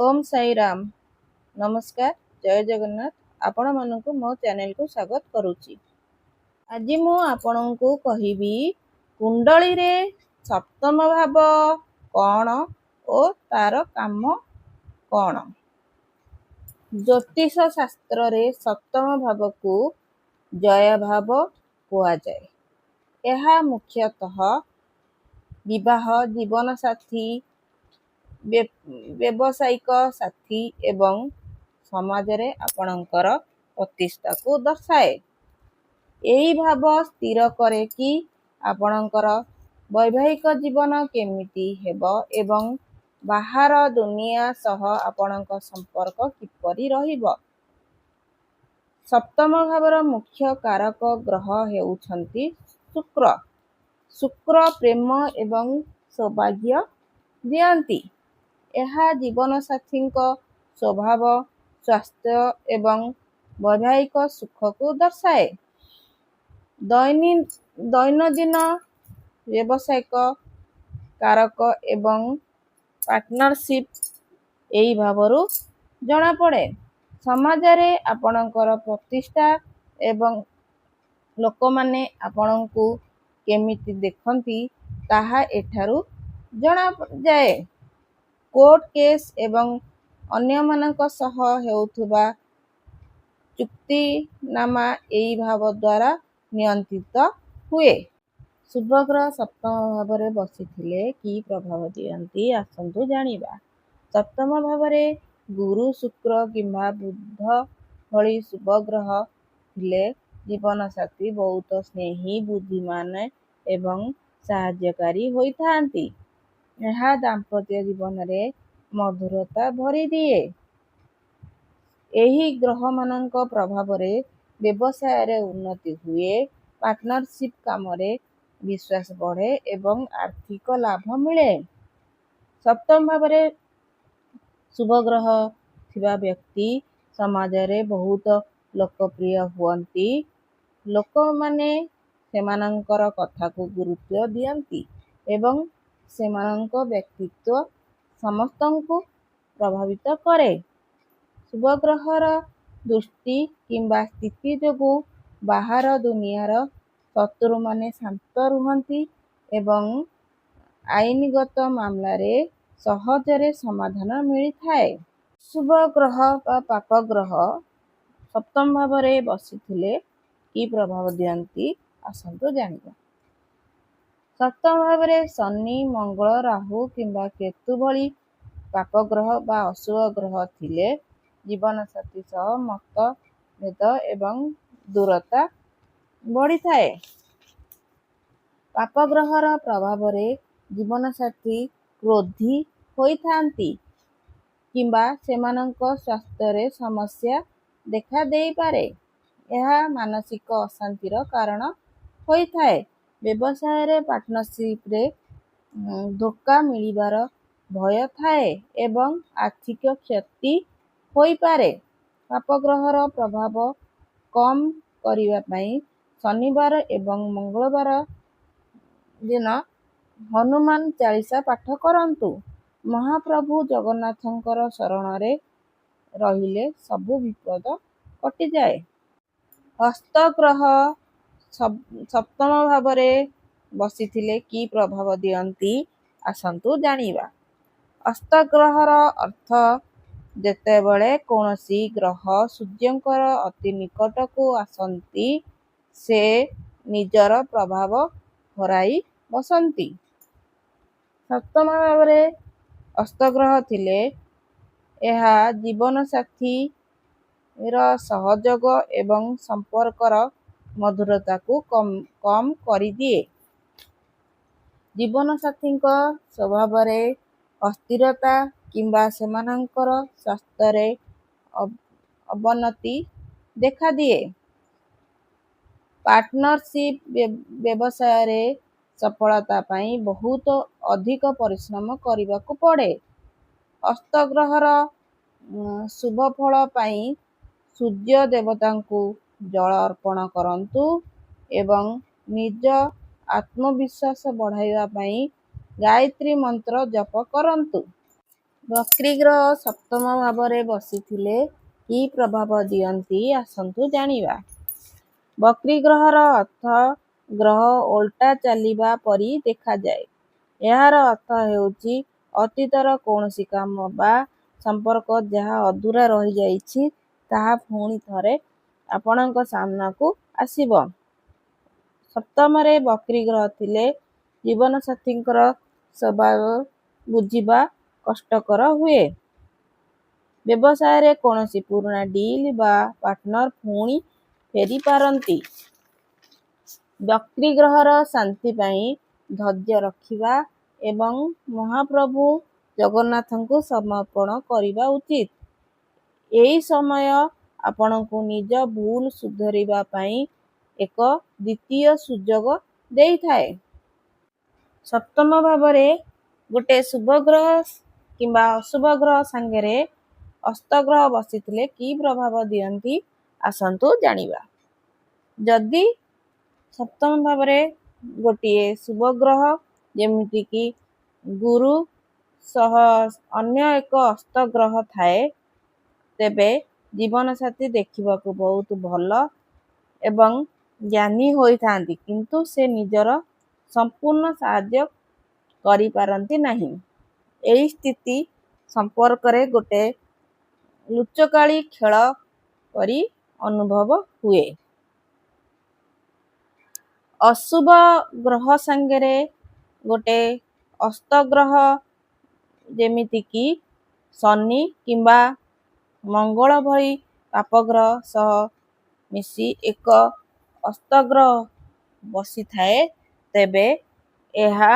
ओम साई राम। नमस्कार, जय जगन्नाथ। आपण मानकु मो चैनल को स्वागत करुच्ची। आज मु आपणଙ୍କୁ कहिबी कुंडली रे सप्तम भाव कौन ओ तार काम कौन। ज्योतिष शास्त्र रे सप्तम भाव को जय भाव कुआ जाए। यह मुख्यतः विवाह, जीवन साथी, व्यावसायिक साथी एवं समाज रे आपणकर प्रतिष्ठा को दर्शाए। यही भाव स्थिर करे कि आपणकर वैवाहिक जीवन केमिति हेबो एवं बाहर दुनिया सह आपणक संपर्क किपरि रहिबो। सप्तम भावर मुख्य कारक ग्रह हेउछंती शुक्र। शुक्र प्रेम एवं सौभाग्य दियंती। यह जीवन साथी स्वभाव, स्वास्थ्य एवं वैवाहिक सुख को दर्शाए। दैनंदिन व्यावसायिक कारक एवं पार्टनरशिप यही भावरु जना पड़े। समाज रे आपणकर प्रतिष्ठा एवं लोक माने आपणଙ୍କୁ केमिति देखंती ताहा एठारु जना जाए। कोर्ट केस एवं अन्य मानक सह हेउथुबा चुक्तिनामा एई भाव द्वारा नियंत्रित हुए। शुभग्रह सप्तम भाव रे बसिथिले की प्रभाव दियंती आसंतु जानिबा। सप्तम भाव रे गुरु, शुक्र किंबा बुध भली शुभग्रह थिले जीवन साथी बहुत स्नेही, बुद्धिमान एवं साहाय्यकारी होइथांती। यह दाम्पत्य जीवन रे मधुरता भरी दिए। एही ग्रह मानक प्रभाव रे व्यवसाय रे उन्नति हुए, पार्टनरशिप काम रे विश्वास बढ़े एवं आर्थिक लाभ मिले। सप्तम भाव रे शुभ ग्रह थिबा व्यक्ति समाज रे बहुत लोकप्रिय हुअंती। लोक माने सेमानंकर कथा को गुरुत्व दियंती एवं सेमानंक व्यक्तित्व समस्तंकु प्रभावित करे। शुभ ग्रहर दृष्टि किंबा स्थिति जोगु बाहर दुनियार शत्रु माने शांत रुहंती एवं आईनगत मामला रे सहजरे समाधान मिली थाए। शुभ ग्रह बा पाप ग्रह सप्तम भाव रे बसिथिले की प्रभाव दियंती आसंतु जानिबा। सप्तम भाव रे शनि, मंगल, राहु किंबा केतु भली पाप ग्रह बा अशुभ ग्रह थिले जीवन साथी सह मतभेद एवं दूरता बढ़ी थाए। पाप ग्रहर प्रभाव रे जीवन साथी क्रोधी होइथांती किंबा सेमानंक स्वास्थ्य रे समस्या देखा देई पारे। यह मानसिक अशांतिर कारण होइथाए। व्यवसाय रे पार्टनरशिप रे धोखा मिलिबार भय थाए एवं आर्थिक क्षति होई पारे। पाप ग्रहर प्रभाव कम करिवा पई शनिवार एवं मंगलवार दिन हनुमान चालीसा पाठ करंतु। महाप्रभु जगन्नाथंकर शरण रे रहिले सबु विपद कटि जाए। हस्त ग्रह सप्तम भाव रे बसिथिले की प्रभाव दियंती आसंतु जानिबा। हस्त ग्रहर अर्थ जेतेबेले कौनसी ग्रह सूर्यंकर अति निकट को आसंती से निजर प्रभाव हराई बसंती। सप्तम भाव रे हस्त ग्रह थिले यह जीवन साथी र सहयोग एवं संपर्कर मधुरता को कम करी दिए। जीवन साथी स्वभाव रे अस्थिरता किंबा सेमानंकर स्वास्थ्य रे अवनति देखा दिए। पार्टनरशिप व्यवसाय रे सफलता पई बहुत अधिक परिश्रम करिबा को पड़े। हस्त ग्रहर शुभ फल पई सूर्य देवतांकु जल अर्पण करंतु एवं निज आत्मविश्वास बढ़ाइबा पई गायत्री मंत्र जप करंतु। ବକ୍ରୀ ଗ୍ରହ ସପ୍ତମ ଭାବରେ ବସିଥିଲେ କି ପ୍ରଭାବ ଦିଅନ୍ତି ଆସନ୍ତୁ ଜାଣିବା। ବକ୍ରୀ ଗ୍ରହର ଅର୍ଥ ଗ୍ରହ ଓଲଟା ଚାଲିବା ପରି ଦେଖାଯାଏ। ଏହାର ଅର୍ଥ ହେଉଛି ଅତୀତର କୌଣସି କାମ ବା ସମ୍ପର୍କ ଯାହା ଅଧୁରା ରହିଯାଇଛି ତାହା ପୁଣି ଥରେ ଆପଣଙ୍କ ସାମ୍ନାକୁ ଆସିବ। ସପ୍ତମରେ ବକ୍ରୀ ଗ୍ରହ ଥିଲେ ଜୀବନସାଥୀଙ୍କର ସ୍ୱଭାବ ବୁଝିବା କଷ୍ଟକର ହୁଏ। ବ୍ୟବସାୟରେ କୌଣସି ପୁରୁଣା ଡିଲ୍ ବା ପାର୍ଟନର ପୁଣି ଫେରିପାରନ୍ତି। ବକ୍ରୀ ଗ୍ରହର ଶାନ୍ତି ପାଇଁ ଧୈର୍ଯ୍ୟ ରଖିବା ଏବଂ ମହାପ୍ରଭୁ ଜଗନ୍ନାଥଙ୍କୁ ସମର୍ପଣ କରିବା ଉଚିତ। ଏହି ସମୟ ଆପଣଙ୍କୁ ନିଜ ଭୁଲ ସୁଧାରିବା ପାଇଁ ଏକ ଦ୍ୱିତୀୟ ସୁଯୋଗ ଦେଇଥାଏ। ସପ୍ତମ ଭାବରେ ଗୋଟେ ଶୁଭ ଗ୍ରହ କିମ୍ବା ଅଶୁଭ ଗ୍ରହ ସାଙ୍ଗରେ ଅସ୍ତଗ୍ରହ ବସିଥିଲେ କି ପ୍ରଭାବ ଦିଅନ୍ତି ଆସନ୍ତୁ ଜାଣିବା। ଯଦି ସପ୍ତମ ଭାବରେ ଗୋଟିଏ ଶୁଭ ଗ୍ରହ ଯେମିତିକି ଗୁରୁ ସହ ଅନ୍ୟ ଏକ ଅସ୍ତଗ୍ରହ ଥାଏ ତେବେ ଜୀବନସାଥୀ ଦେଖିବାକୁ ବହୁତ ଭଲ ଏବଂ ଜ୍ଞାନୀ ହୋଇଥାନ୍ତି, କିନ୍ତୁ ସେ ନିଜର ସମ୍ପୂର୍ଣ୍ଣ ସାହାଯ୍ୟ କରିପାରନ୍ତି ନାହିଁ। ଏହି ସ୍ଥିତି ସମ୍ପର୍କରେ ଗୋଟେ ଲୁଚକାଳି ଖେଳ ପରି ଅନୁଭବ ହୁଏ। ଅଶୁଭ ଗ୍ରହ ସାଙ୍ଗରେ ଗୋଟେ ଅସ୍ତଗ୍ରହ ଯେମିତିକି ଶନି କିମ୍ବା ମଙ୍ଗଳ ଭଳି ପାପଗ୍ରହ ସହ ମିଶି ଏକ ଅସ୍ତଗ୍ରହ ବସିଥାଏ ତେବେ ଏହା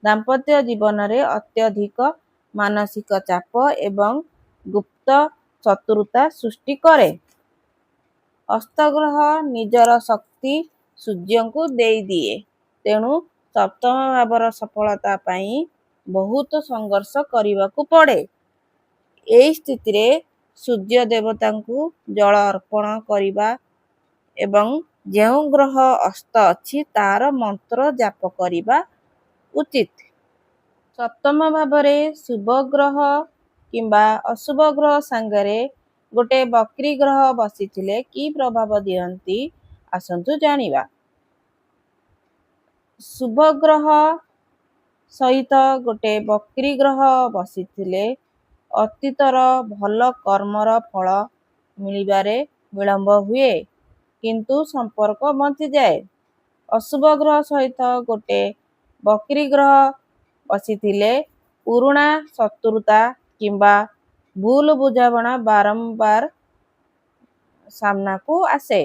ଦାମ୍ପତ୍ୟ ଜୀବନରେ ଅତ୍ୟଧିକ ମାନସିକ ଚାପ ଏବଂ ଗୁପ୍ତ ଶତ୍ରୁତା ସୃଷ୍ଟି କରେ। ଅସ୍ତଗ୍ରହ ନିଜର ଶକ୍ତି ସୂର୍ଯ୍ୟଙ୍କୁ ଦେଇଦିଏ, ତେଣୁ ସପ୍ତମ ଭାବର ସଫଳତା ପାଇଁ ବହୁତ ସଂଘର୍ଷ କରିବାକୁ ପଡ଼େ। ଏହି ସ୍ଥିତିରେ ସୂର୍ଯ୍ୟ ଦେବତାଙ୍କୁ ଜଳ ଅର୍ପଣ କରିବା ଏବଂ ଯେଉଁ ଗ୍ରହ ଅସ୍ତ ଅଛି ତାହାର ମନ୍ତ୍ର ଜାପ କରିବା ଉଚିତ। ସପ୍ତମ ଭାବରେ ଶୁଭ ଗ୍ରହ କିମ୍ବା ଅଶୁଭ ଗ୍ରହ ସାଙ୍ଗରେ ଗୋଟେ ବକ୍ରୀ ଗ୍ରହ ବସିଥିଲେ କି ପ୍ରଭାବ ଦିଅନ୍ତି ଆସନ୍ତୁ ଜାଣିବା। ଶୁଭ ଗ୍ରହ ସହିତ ଗୋଟେ ବକ୍ରୀ ଗ୍ରହ ବସିଥିଲେ ଅତୀତର ଭଲ କର୍ମର ଫଳ ମିଳିବାରେ ବିଳମ୍ବ ହୁଏ, କିନ୍ତୁ ସମ୍ପର୍କ ବଞ୍ଚିଯାଏ। ଅଶୁଭ ଗ୍ରହ ସହିତ ଗୋଟେ ବକ୍ରୀ ଗ୍ରହ ବସିଥିଲେ ପୁରୁଣା ଶତ୍ରୁତା କିମ୍ବା ଭୁଲ ବୁଝାମଣା ବାରମ୍ବାର ସାମ୍ନାକୁ ଆସେ।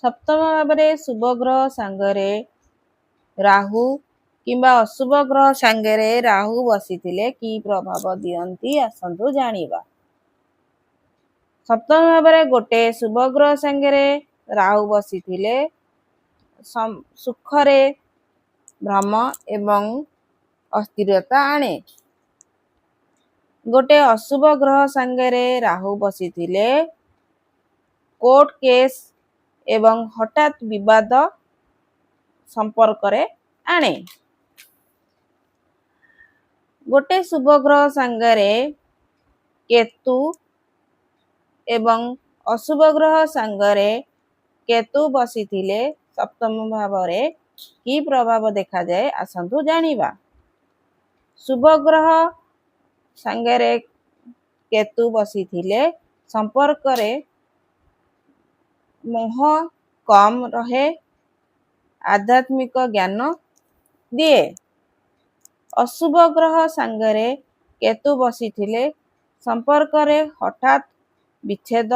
ସପ୍ତମ ଭାବରେ ଶୁଭ ଗ୍ରହ ସାଙ୍ଗରେ ରାହୁ କିମ୍ବା ଅଶୁଭ ଗ୍ରହ ସାଙ୍ଗରେ ରାହୁ ବସିଥିଲେ କି ପ୍ରଭାବ ଦିଅନ୍ତି ଆସନ୍ତୁ ଜାଣିବା। ସପ୍ତମ ଭାବରେ ଗୋଟେ ଶୁଭ ଗ୍ରହ ସାଙ୍ଗରେ ରାହୁ ବସିଥିଲେ ସୁଖରେ ଭ୍ରମ ଏବଂ ଅସ୍ଥିରତା ଆଣେ। ଗୋଟେ ଅଶୁଭ ଗ୍ରହ ସାଙ୍ଗରେ ରାହୁ ବସିଥିଲେ କୋର୍ଟ କେସ୍ ଏବଂ ହଠାତ୍ ବିବାଦ ସମ୍ପର୍କରେ ଆଣେ। ଗୋଟେ ଶୁଭ ଗ୍ରହ ସାଙ୍ଗରେ କେତୁ ଏବଂ ଅଶୁଭ ଗ୍ରହ ସାଙ୍ଗରେ କେତୁ ବସିଥିଲେ ସପ୍ତମ ଭାବରେ କି ପ୍ରଭାବ ଦେଖାଯାଏ ଆସନ୍ତୁ ଜାଣିବା। ଶୁଭ ଗ୍ରହ ସାଙ୍ଗରେ କେତୁ ବସିଥିଲେ ସମ୍ପର୍କରେ ମୋହ କମ୍ ରହେ, ଆଧ୍ୟାତ୍ମିକ ଜ୍ଞାନ ଦିଏ। ଅଶୁଭ ଗ୍ରହ ସାଙ୍ଗରେ କେତୁ ବସିଥିଲେ ସମ୍ପର୍କରେ ହଠାତ୍ ବିଚ୍ଛେଦ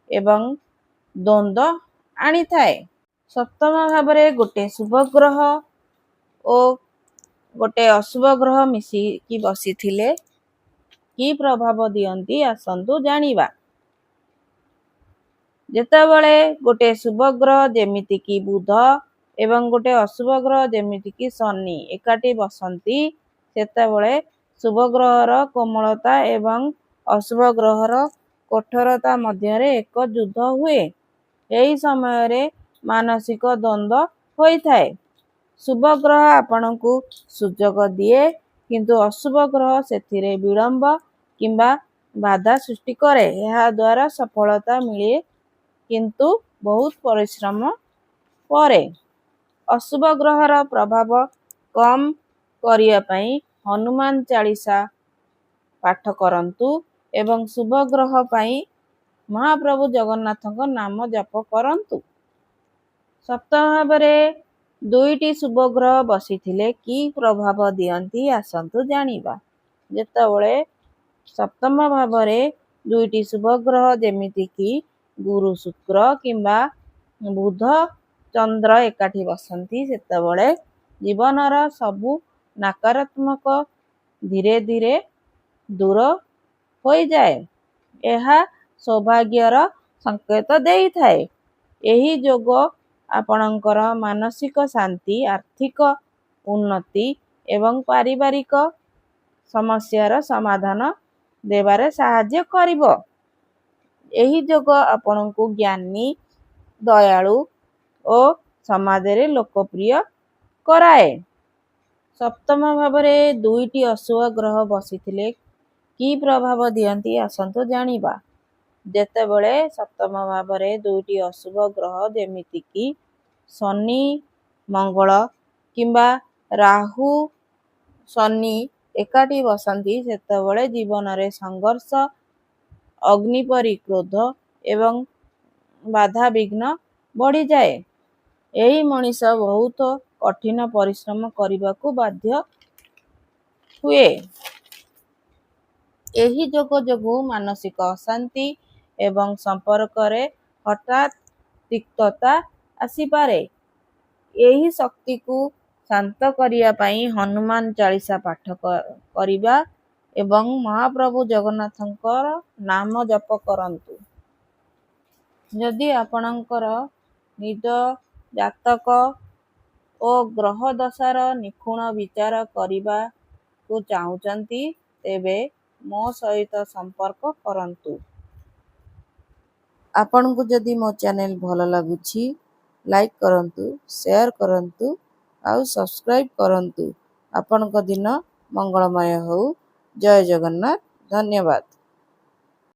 ଏବଂ ଦ୍ୱନ୍ଦ୍ୱ ଆଣିଥାଏ। ସପ୍ତମ ଭାବରେ ଗୋଟେ ଶୁଭ ଗ୍ରହ ଓ ଗୋଟେ ଅଶୁଭ ଗ୍ରହ ମିଶିକି ବସିଥିଲେ କି ପ୍ରଭାବ ଦିଅନ୍ତି ଆସନ୍ତୁ ଜାଣିବା। ଯେତେବେଳେ ଗୋଟେ ଶୁଭ ଗ୍ରହ ଯେମିତିକି ବୁଧ ଏବଂ ଗୋଟେ ଅଶୁଭ ଗ୍ରହ ଯେମିତିକି ଶନି ଏକାଠି ବସନ୍ତି ସେତେବେଳେ ଶୁଭ ଗ୍ରହର କୋମଳତା ଏବଂ ଅଶୁଭ ଗ୍ରହର କଠୋରତା ମଧ୍ୟରେ ଏକ ଯୁଦ୍ଧ ହୁଏ। ଏହି ସମୟରେ ମାନସିକ ଦ୍ୱନ୍ଦ୍ୱ ହୋଇଥାଏ। ଶୁଭ ଗ୍ରହ ଆପଣଙ୍କୁ ସୁଯୋଗ ଦିଏ କିନ୍ତୁ ଅଶୁଭ ଗ୍ରହ ସେଥିରେ ବିଳମ୍ବ କିମ୍ବା ବାଧା ସୃଷ୍ଟି କରେ। ଏହା ଦ୍ୱାରା ସଫଳତା ମିଳେ କିନ୍ତୁ ବହୁତ ପରିଶ୍ରମ ପରେ। ଅଶୁଭ ଗ୍ରହର ପ୍ରଭାବ କମ୍ କରିବା ପାଇଁ ହନୁମାନ ଚାଳିଶା ପାଠ କରନ୍ତୁ ଏବଂ ଶୁଭ ଗ୍ରହ ପାଇଁ ମହାପ୍ରଭୁ ଜଗନ୍ନାଥଙ୍କ ନାମ ଜପ କରନ୍ତୁ। ସପ୍ତମ ଭାବରେ ଦୁଇଟି ଶୁଭ ଗ୍ରହ ବସିଥିଲେ କି ପ୍ରଭାବ ଦିଅନ୍ତି ଆସନ୍ତୁ ଜାଣିବା। ଯେତେବେଳେ ସପ୍ତମ ଭାବରେ ଦୁଇଟି ଶୁଭ ଗ୍ରହ ଯେମିତିକି ଗୁରୁ ଶୁକ୍ର କିମ୍ବା ବୁଧ ଚନ୍ଦ୍ର ଏକାଠି ବସନ୍ତି ସେତେବେଳେ ଜୀବନର ସବୁ ନକାରାତ୍ମକ ଧୀରେ ଧୀରେ ଦୂର ହୋଇଯାଏ। ଏହା ସୌଭାଗ୍ୟର ସଂକେତ ଦେଇଥାଏ। ଏହି ଯୋଗ ଆପଣଙ୍କର ମାନସିକ ଶାନ୍ତି, ଆର୍ଥିକ ଉନ୍ନତି ଏବଂ ପାରିବାରିକ ସମସ୍ୟାର ସମାଧାନ ଦେବାରେ ସାହାଯ୍ୟ କରିବ। ଏହି ଯୋଗ ଆପଣଙ୍କୁ ଜ୍ଞାନୀ, ଦୟାଳୁ ଓ ସମାଜରେ ଲୋକପ୍ରିୟ କରାଏ। ସପ୍ତମ ଭାବରେ ଦୁଇଟି ଅଶୁଭ ଗ୍ରହ ବସିଥିଲେ କି ପ୍ରଭାବ ଦିଅନ୍ତି ଆସନ୍ତୁ ଜାଣିବା। ଯେତେବେଳେ ସପ୍ତମ ଭାବରେ ଦୁଇଟି ଅଶୁଭ ଗ୍ରହ ଯେମିତିକି ଶନି, ମଙ୍ଗଳ କିମ୍ବା ରାହୁ, ଶନି ଏକାଠି ବସନ୍ତି ସେତେବେଳେ ଜୀବନରେ ସଂଘର୍ଷ, ଅଗ୍ନି ପରି କ୍ରୋଧ ଏବଂ ବାଧାବିଘ୍ନ ବଢ଼ିଯାଏ। ଏହି ମଣିଷ ବହୁତ କଠିନ ପରିଶ୍ରମ କରିବାକୁ ବାଧ୍ୟ ହୁଏ। ଏହି ଯୋଗ ଯୋଗୁଁ ମାନସିକ ଅଶାନ୍ତି ଏବଂ ସମ୍ପର୍କରେ ହଠାତ୍ ତିକ୍ତତା ଆସିପାରେ। ଏହି ଶକ୍ତିକୁ ଶାନ୍ତ କରିବା ପାଇଁ ହନୁମାନ ଚାଳିଶା ପାଠ କରିବା ଏବଂ ମହାପ୍ରଭୁ ଜଗନ୍ନାଥଙ୍କର ନାମ ଜପ କରନ୍ତୁ। ଯଦି ଆପଣଙ୍କର ନିଜ ଜାତକ ଓ ଗ୍ରହ ଦଶାର ନିଖୁଣ ବିଚାର କରିବାକୁ ଚାହୁଁଛନ୍ତି ତେବେ ମୋ ସହିତ ସମ୍ପର୍କ କରନ୍ତୁ। ଆପଣଙ୍କୁ ଯଦି ମୋ ଚ୍ୟାନେଲ ଭଲ ଲାଗୁଛି ଲାଇକ୍ କରନ୍ତୁ, ସେୟାର କରନ୍ତୁ ଆଉ ସବସ୍କ୍ରାଇବ୍ କରନ୍ତୁ। ଆପଣଙ୍କ ଦିନ ମଙ୍ଗଳମୟ ହେଉ। ଜୟ ଜଗନ୍ନାଥ। ଧନ୍ୟବାଦ।